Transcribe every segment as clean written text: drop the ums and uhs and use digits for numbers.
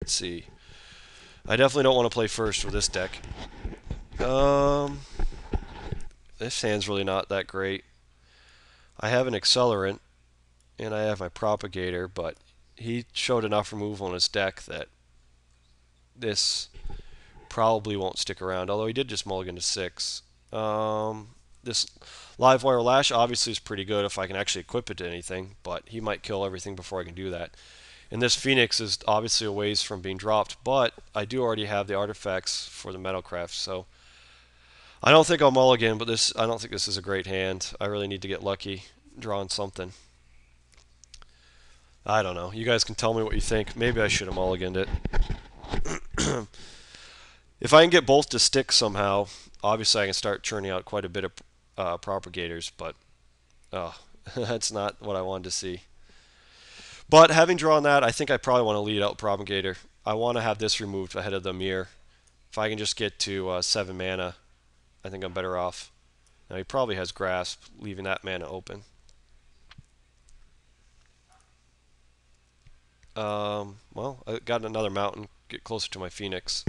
Let's see. I definitely don't want to play first with this deck. Um, this hand's really not that great. I have an accelerant and I have my propagator, but he showed enough removal in his deck that this probably won't stick around. Although he did just mulligan to 6. This live wire lash obviously is pretty good if I can actually equip it to anything, but he might kill everything before I can do that. And this Phoenix is obviously a ways from being dropped, but I do already have the artifacts for the Metalcraft, so I don't think I'll mulligan, but I don't think this is a great hand. I really need to get lucky drawing something. I don't know. You guys can tell me what you think. Maybe I should have mulliganed it. If I can get both to stick somehow, obviously I can start churning out quite a bit of propagators, but oh, that's not what I wanted to see. But having drawn that, I think I probably want to lead out propagator. I want to have this removed ahead of the mirror. If I can just get to 7 mana, I think I'm better off. Now he probably has grasp, leaving that mana open. Well, I got another mountain. Get closer to my Phoenix.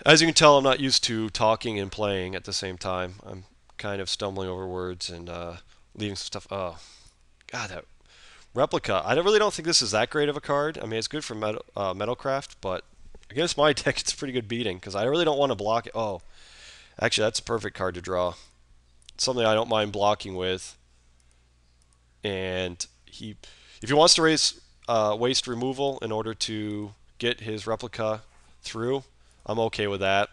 As you can tell, I'm not used to talking and playing at the same time. I'm kind of stumbling over words and leaving some stuff. Oh, God, that replica. I really don't think this is that great of a card. I mean, it's good for Metalcraft, but against my deck, it's a pretty good beating because I really don't want to block it. Oh, actually, that's a perfect card to draw. It's something I don't mind blocking with. And if he wants to raise waste removal in order to get his replica through, I'm okay with that.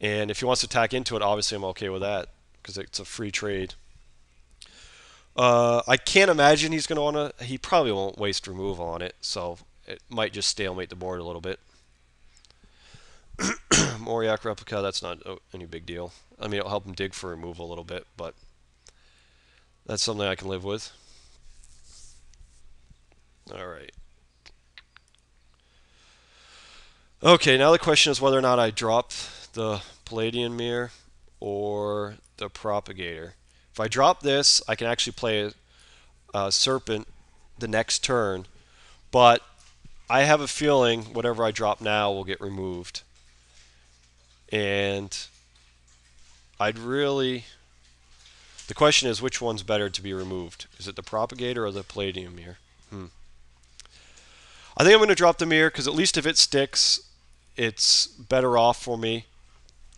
And if he wants to tack into it, obviously I'm okay with that because it's a free trade. I can't imagine he's going to want to. He probably won't waste removal on it, so it might just stalemate the board a little bit. Moriak replica, that's not any big deal. I mean, it'll help him dig for removal a little bit, but that's something I can live with. All right. Okay, now the question is whether or not I drop the Palladian Mirror or the Propagator. If I drop this, I can actually play a Serpent the next turn, but I have a feeling whatever I drop now will get removed. And I'd really. The question is which one's better to be removed? Is it the Propagator or the Palladium Mirror? I think I'm going to drop the Mirror because at least if it sticks, it's better off for me.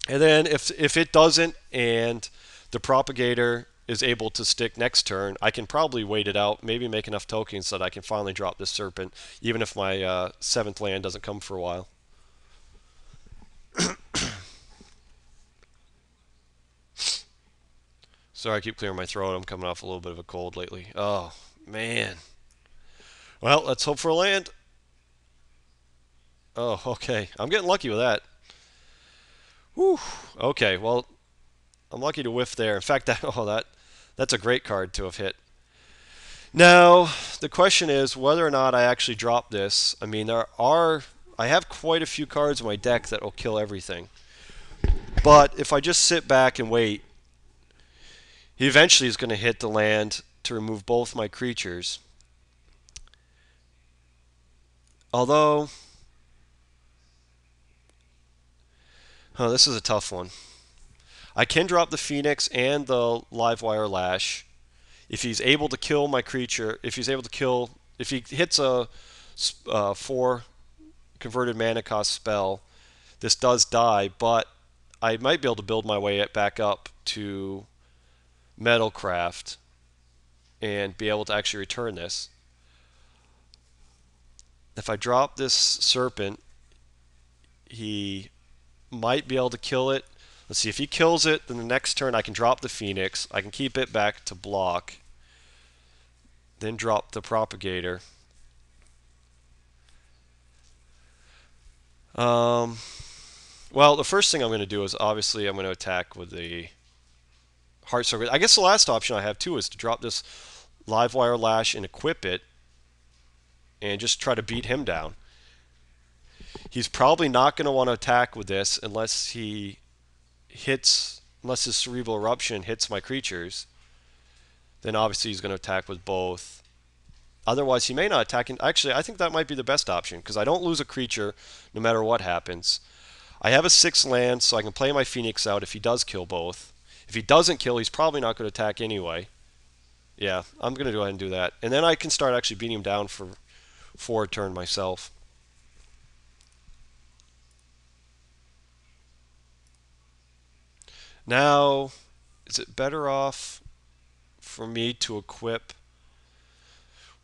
And then if it doesn't and the Propagator is able to stick next turn, I can probably wait it out, maybe make enough tokens so that I can finally drop this Serpent, even if my 7th land doesn't come for a while. Sorry, I keep clearing my throat. I'm coming off a little bit of a cold lately. Oh, man. Well, let's hope for a land. Oh, okay. I'm getting lucky with that. Whew. Okay, well, I'm lucky to whiff there. In fact, that's a great card to have hit. Now, the question is whether or not I actually drop this. I mean, I have quite a few cards in my deck that will kill everything. But if I just sit back and wait, he eventually is going to hit the land to remove both my creatures. Although, this is a tough one. I can drop the Phoenix and the Livewire Lash. If he's able to kill my creature, if he hits a 4 converted mana cost spell, this does die, but I might be able to build my way back up to Metalcraft and be able to actually return this. If I drop this Serpent, he might be able to kill it. Let's see, if he kills it, then the next turn I can drop the Phoenix. I can keep it back to block. Then drop the Propagator. Well, the first thing I'm going to do is obviously I'm going to attack with the Heart Circle. I guess the last option I have too is to drop this Livewire Lash and equip it and just try to beat him down. He's probably not going to want to attack with this unless unless his Cerebral Eruption hits my creatures. Then obviously he's going to attack with both. Otherwise, he may not attack. Actually, I think that might be the best option because I don't lose a creature no matter what happens. I have a 6 land, so I can play my Phoenix out if he does kill both. If he doesn't kill, he's probably not going to attack anyway. Yeah, I'm going to go ahead and do that. And then I can start actually beating him down for a turn myself. Now, is it better off for me to equip?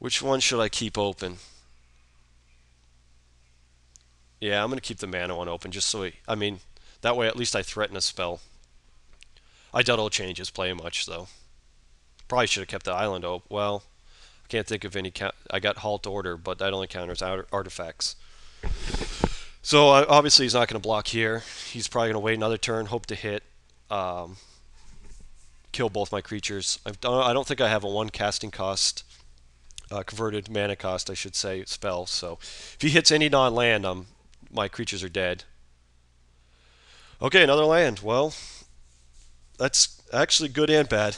Which one should I keep open? Yeah, I'm going to keep the mana one open just so I mean, that way at least I threaten a spell. I doubt it'll change his play much, though. Probably should have kept the island open. Well, I can't think of any. I got Halt Order, but that only counters artifacts. So obviously he's not going to block here. He's probably going to wait another turn, hope to hit, um, kill both my creatures. I don't think I have a 1 casting cost, converted mana cost, I should say, spell. So if he hits any non-land, my creatures are dead. Okay, another land. Well, that's actually good and bad.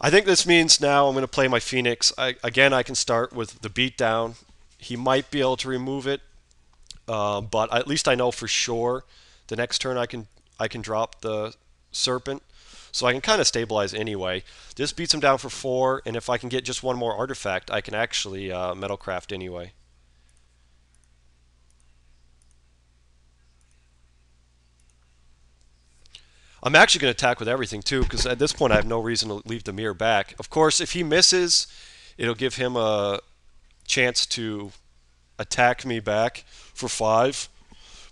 I think this means now I'm going to play my Phoenix. Again, I can start with the beatdown. He might be able to remove it, but at least I know for sure the next turn I can drop the Serpent, so I can kind of stabilize anyway. This beats him down for 4, and if I can get just one more artifact, I can actually Metalcraft anyway. I'm actually going to attack with everything too, because at this point I have no reason to leave the mirror back. Of course, if he misses, it'll give him a chance to attack me back for 5.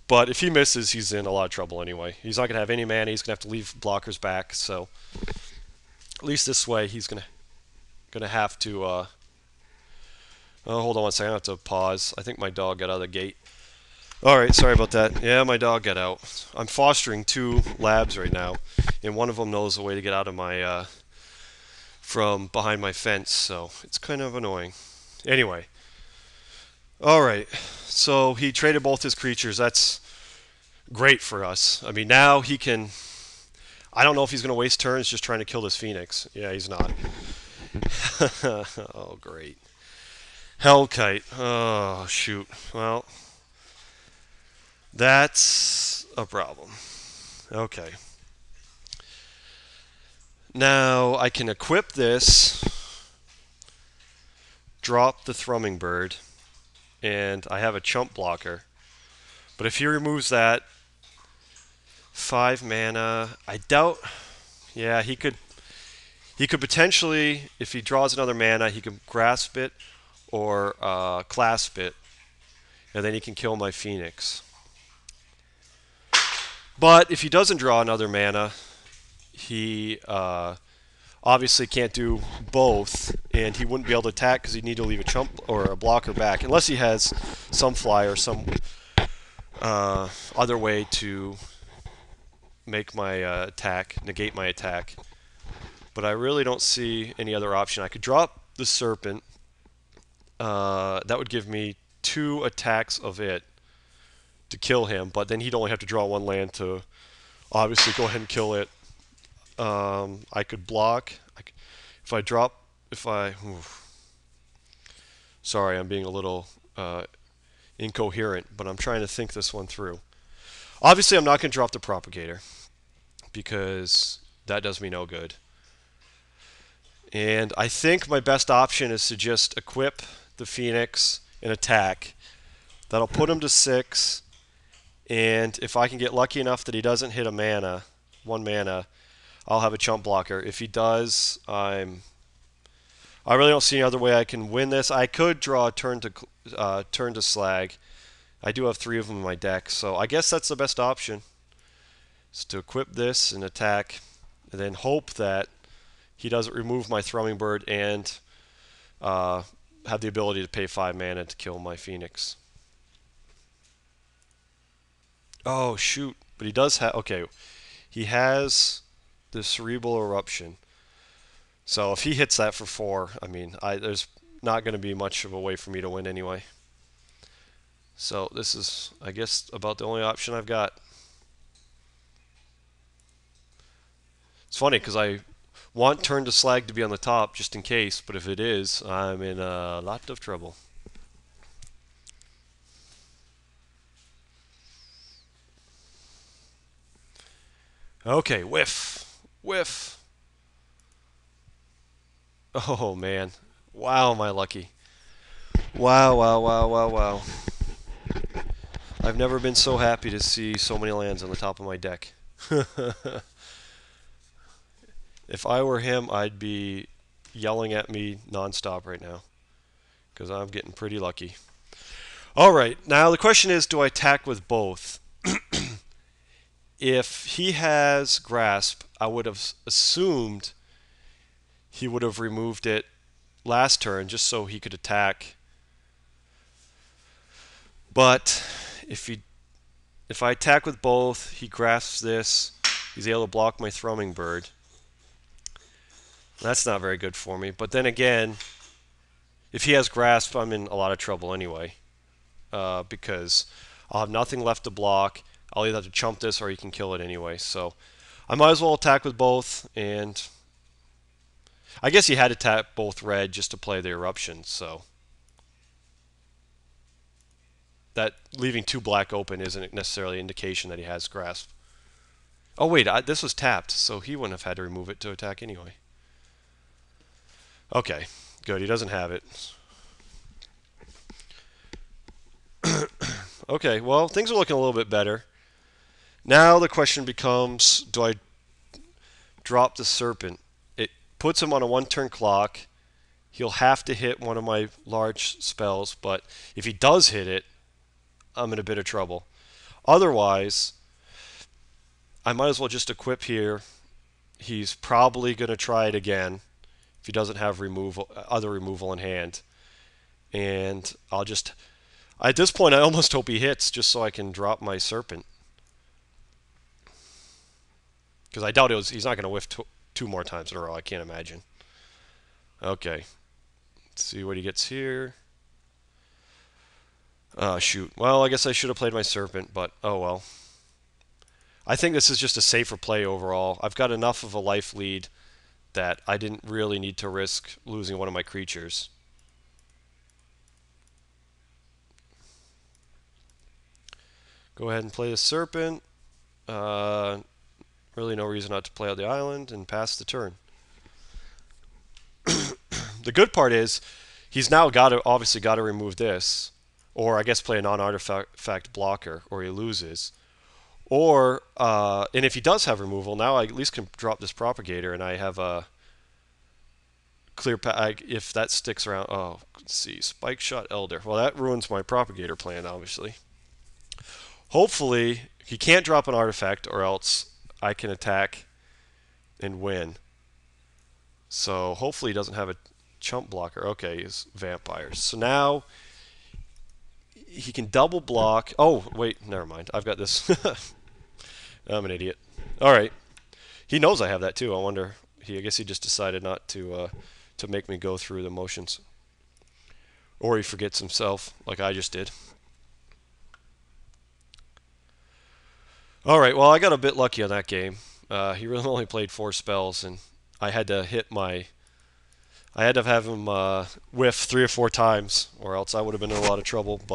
But if he misses, he's in a lot of trouble anyway. He's not going to have any mana. He's going to have to leave blockers back. So at least this way, he's gonna have to. Oh, hold on one second. I have to pause. I think my dog got out of the gate. All right, sorry about that. Yeah, my dog got out. I'm fostering 2 labs right now, and one of them knows the way to get out of my from behind my fence. So it's kind of annoying. Anyway, all right. So he traded both his creatures. That's great for us. I mean, now he can. I don't know if he's going to waste turns just trying to kill this Phoenix. Yeah, he's not. Oh, great. Hellkite. Oh, shoot. Well, that's a problem. Okay. Now I can equip this, drop the Thrumming Bird, and I have a chump blocker. But if he removes that, 5 mana, I doubt. Yeah, he could potentially, if he draws another mana, he can grasp it or clasp it, and then he can kill my Phoenix. But if he doesn't draw another mana, he obviously can't do both, and he wouldn't be able to attack because he'd need to leave a chump or a blocker back, unless he has some fly or some other way to make my attack, negate my attack. But I really don't see any other option. I could drop the Serpent. That would give me 2 attacks of it to kill him, but then he'd only have to draw 1 land to obviously go ahead and kill it. I could block. If I drop, sorry, I'm being a little incoherent, but I'm trying to think this one through. Obviously, I'm not going to drop the Propagator because that does me no good. And I think my best option is to just equip the Phoenix and attack. That'll put him to 6. And if I can get lucky enough that he doesn't hit a 1 mana, I'll have a chump blocker. If he does, I really don't see any other way I can win this. I could draw a turn to Slag. I do have 3 of them in my deck, so I guess that's the best option. Is to equip this and attack, and then hope that he doesn't remove my Thrumming Bird and have the ability to pay 5 mana to kill my Phoenix. Oh, shoot. But he does have... Okay, he has the Cerebral Eruption. So if he hits that for 4, I mean, there's not going to be much of a way for me to win anyway. So this is, I guess, about the only option I've got. It's funny because I want turn to slag to be on the top just in case, but if it is, I'm in a lot of trouble. Okay, whiff. Whiff. Oh, man. Wow, am I lucky. Wow, wow, wow, wow, wow. I've never been so happy to see so many lands on the top of my deck. If I were him, I'd be yelling at me nonstop right now because I'm getting pretty lucky. All right, now the question is, do I attack with both? If he has grasp, I would have assumed he would have removed it last turn just so he could attack. But if I attack with both, he grasps this, he's able to block my Thrumming Bird. That's not very good for me. But then again, if he has grasp, I'm in a lot of trouble anyway. Because I'll have nothing left to block. I'll either have to chump this or he can kill it anyway. So I might as well attack with both. And I guess he had to tap both red just to play the eruption. So that leaving 2 black open isn't necessarily an indication that he has grasp. Oh wait, this was tapped, so he wouldn't have had to remove it to attack anyway. Okay, good. He doesn't have it. Okay, well, things are looking a little bit better. Now the question becomes, do I drop the Serpent? It puts him on a 1-turn clock. He'll have to hit one of my large spells, but if he does hit it, I'm in a bit of trouble. Otherwise, I might as well just equip here. He's probably going to try it again if he doesn't have other removal in hand. And I'll just... At this point, I almost hope he hits just so I can drop my Serpent. Because I doubt he's not going to whiff 2 more times in a row. I can't imagine. Okay. Let's see what he gets here. Shoot. Well, I guess I should have played my Serpent, but oh well. I think this is just a safer play overall. I've got enough of a life lead that I didn't really need to risk losing one of my creatures. Go ahead and play the Serpent. Really no reason not to play out the island and pass the turn. The good part is he's now obviously got to remove this, or I guess play a non-artifact blocker, or he loses. Or and if he does have removal, now I at least can drop this Propagator, and I have a clear path. If that sticks around, oh, let's see, Spike Shot Elder. Well, that ruins my Propagator plan, obviously. Hopefully, he can't drop an artifact, or else I can attack and win. So hopefully he doesn't have a chump blocker. Okay, he's vampires. So now he can double block. Oh, wait, never mind. I've got this. I'm an idiot. All right. He knows I have that too. I wonder. I guess he just decided not to make me go through the motions. Or he forgets himself, like I just did. All right. Well, I got a bit lucky on that game. He really only played 4 spells, and I had to have him whiff 3 or 4 times, or else I would have been in a lot of trouble. But